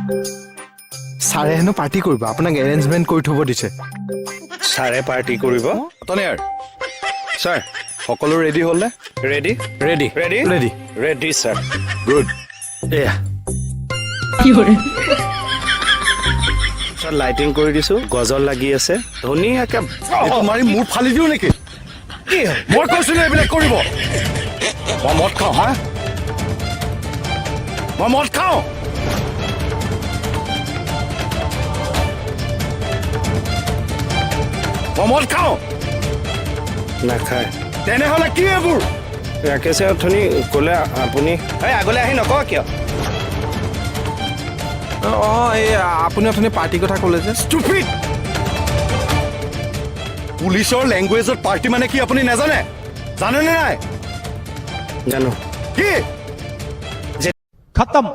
ছাৰে হেনো পাৰ্টি কৰিব আপোনাক এৰেঞ্জমেণ্ট কৰি থব দিছে ছাৰে পাৰ্টি কৰিব তনেয়াৰ ছাৰ সকলো ৰেডি হ'লনে ready ready ready ready ready sir good এয়া ছাৰ লাইটিং কৰি দিছো গজল লাগি আছে ধুনীয়াকে এইটো মাৰি মোৰ ফালি দিওঁ নেকি কি মই কৈছিলো এইবিলাক কৰিব মই মদ খাওঁ হা মই মদ খাওঁ মই মদ খাওঁ নাখায় তেনেহ'লে কি এইবোৰ ৰাকেশে অথনি ক'লে আপুনি এই আগলৈ আহি নকওঁ কিয় এই আপুনি অথনি পাৰ্টিৰ কথা ক'লে যে ষ্টুপিড পুলিচৰ লেংগুৱেজত পাৰ্টি মানে কি আপুনি নাজানে জানেনে নাই জানো কি खत्म